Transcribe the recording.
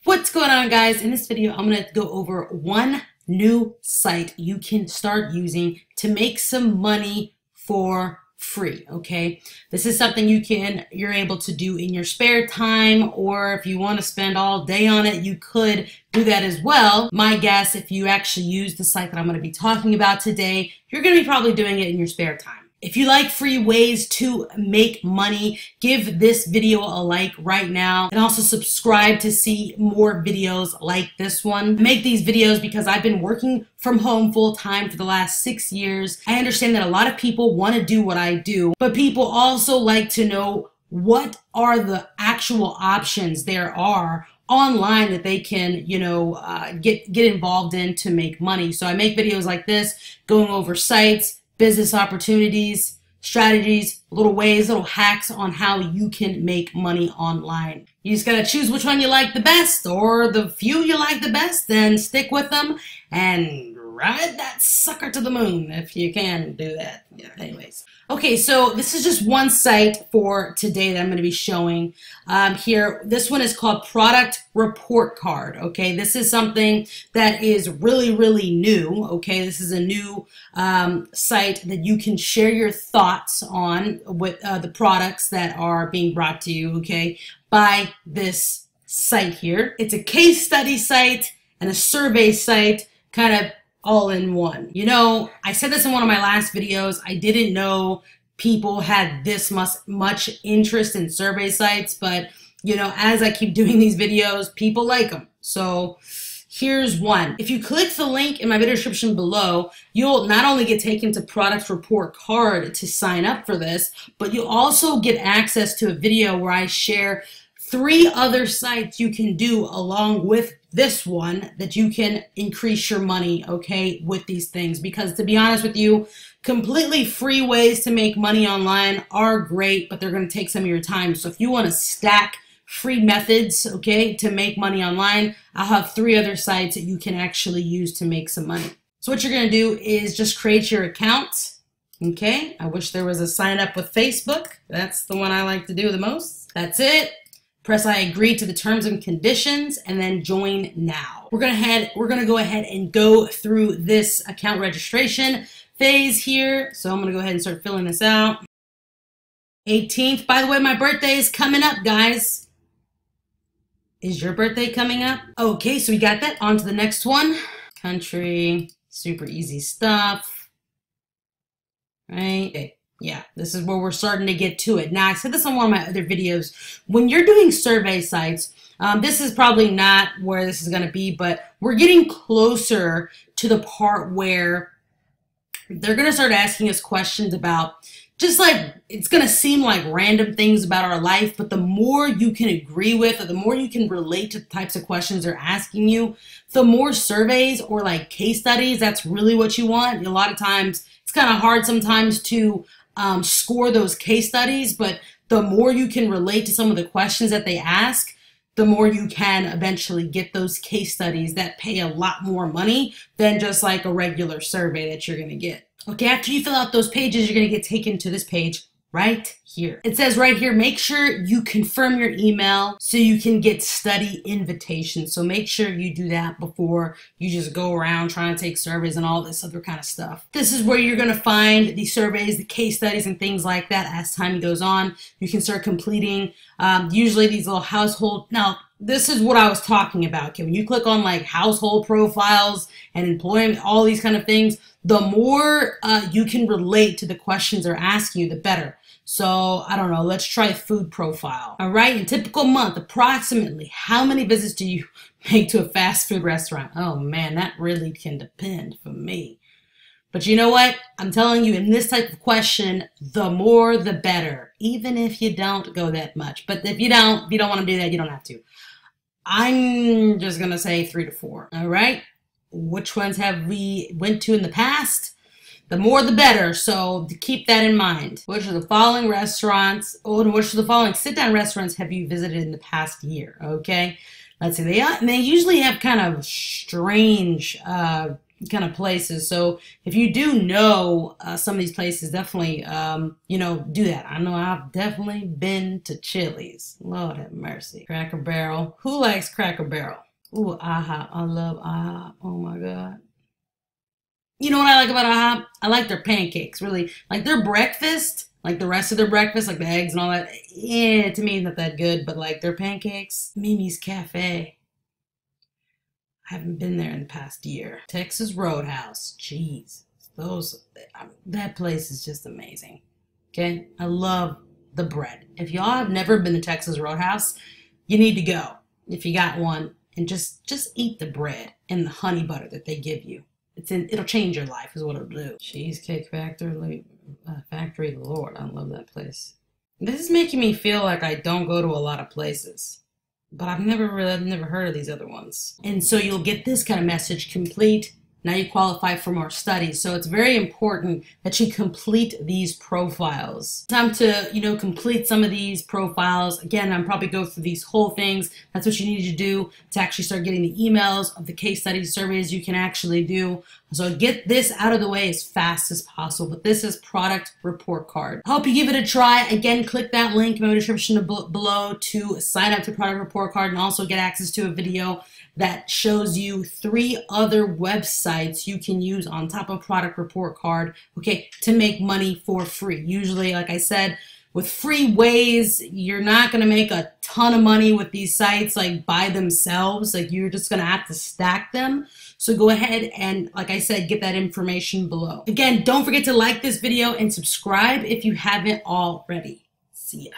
What's going on, guys? In this video, I'm going to go over one new site you can start using to make some money for free. Okay, this is something you're able to do in your spare time, or if you want to spend all day on it, you could do that as well. My guess, if you actually use the site that I'm going to be talking about today, you're going to be probably doing it in your spare time. If you like free ways to make money, give this video a like right now, and also subscribe to see more videos like this one. I make these videos because I've been working from home full time for the last 6 years. I understand that a lot of people want to do what I do, but people also like to know what are the actual options there are online that they can, get involved in to make money. So I make videos like this, going over sites, business opportunities, strategies, little ways, little hacks on how you can make money online. You just gotta choose which one you like the best, or the few you like the best, then stick with them and ride that sucker to the moon if you can do that. Yeah, anyways. Okay, so this is just one site for today that I'm going to be showing here. This one is called Product Report Card. Okay, this is something that is really new. Okay, this is a new site that you can share your thoughts on with the products that are being brought to you. Okay, by this site here. It's a case study site and a survey site, kind of all in one. You know, I said this in one of my last videos. I didn't know people had this much interest in survey sites, but you know, as I keep doing these videos, people like them. So here's one. If you click the link in my video description below, you'll not only get taken to Product Report Card to sign up for this, but you'll also get access to a video where I share 3 other sites you can do along with this one that you can increase your money, okay, with these things. Because to be honest with you, completely free ways to make money online are great, but they're going to take some of your time. So if you want to stack free methods, okay, to make money online, I'll have 3 other sites that you can actually use to make some money. So what you're going to do is just create your account. Okay, I wish there was a sign up with Facebook. That's the one I like to do the most. That's it. Press I agree to the terms and conditions, and then join now. We're gonna go ahead and go through this account registration phase here. So I'm gonna go ahead and start filling this out. 18th, by the way, my birthday is coming up, guys. Is your birthday coming up? Okay, so we got that. On to the next one. Country, super easy stuff. Right? Okay. Yeah, this is where we're starting to get to it. Now, I said this on one of my other videos. When you're doing survey sites, this is probably not where this is going to be, but we're getting closer to the part where they're going to start asking us questions about, just like, it's going to seem like random things about our life, but the more you can agree with, or the more you can relate to the types of questions they're asking you, the more surveys or like case studies, that's really what you want. A lot of times, it's kind of hard sometimes to score those case studies, but the more you can relate to some of the questions that they ask, the more you can eventually get those case studies that pay a lot more money than just like a regular survey that you're going to get. Okay, after you fill out those pages, you're going to get taken to this page right here. It says right here, make sure you confirm your email so you can get study invitations. So make sure you do that before you just go around trying to take surveys and all this other kind of stuff. This is where you're going to find the surveys, the case studies, and things like that. As time goes on, you can start completing usually these little household. Now, this is what I was talking about. Okay, when you click on like household profiles and employment, all these kind of things, the more you can relate to the questions they're asking you, the better. So, I don't know, let's try food profile. All right, in a typical month, approximately how many visits do you make to a fast food restaurant? Oh man, that really can depend for me. But you know what? I'm telling you, in this type of question, the more the better, even if you don't go that much. But if you don't want to do that, you don't have to. I'm just going to say 3 to 4. All right, which ones have we went to in the past? The more the better, so to keep that in mind. Which of the following restaurants, or which of the following sit-down restaurants have you visited in the past year? Okay, let's see, they usually have kind of strange kind of places. So if you do know some of these places, definitely, you know, do that. I know I've definitely been to Chili's. Lord have mercy. Cracker Barrel. Who likes Cracker Barrel? Ooh, IHOP. I love IHOP. Oh my God. You know what I like about IHOP? I like their pancakes, really. Like their breakfast, like the rest of their breakfast, like the eggs and all that. Yeah, to me, not that good. But like their pancakes. Mimi's Cafe. I haven't been there in the past year. Texas Roadhouse. Jeez. That place is just amazing. Okay? I love the bread. If y'all have never been to Texas Roadhouse, you need to go. If you got one, and just eat the bread and the honey butter that they give you. It'll change your life is what it'll do. Cheesecake Factory, Lord, I love that place. This is making me feel like I don't go to a lot of places. But I've never heard of these other ones. And so you'll get this kind of message: complete. Now you qualify for more studies. So it's very important that you complete these profiles. Time to, you know, complete some of these profiles. Again, I'm probably go through these whole things. That's what you need to do to actually start getting the emails of the case study surveys you can actually do. So get this out of the way as fast as possible. But this is product report card. I hope you give it a try. Again, click that link in my description below to sign up to product report card and also get access to a video that shows you 3 other websites you can use on top of product report card, okay, to make money for free. Usually, like I said, with free ways, you're not going to make a ton of money with these sites like by themselves. Like you're just going to have to stack them. So go ahead and, like I said, get that information below. Again, don't forget to like this video and subscribe if you haven't already. See ya.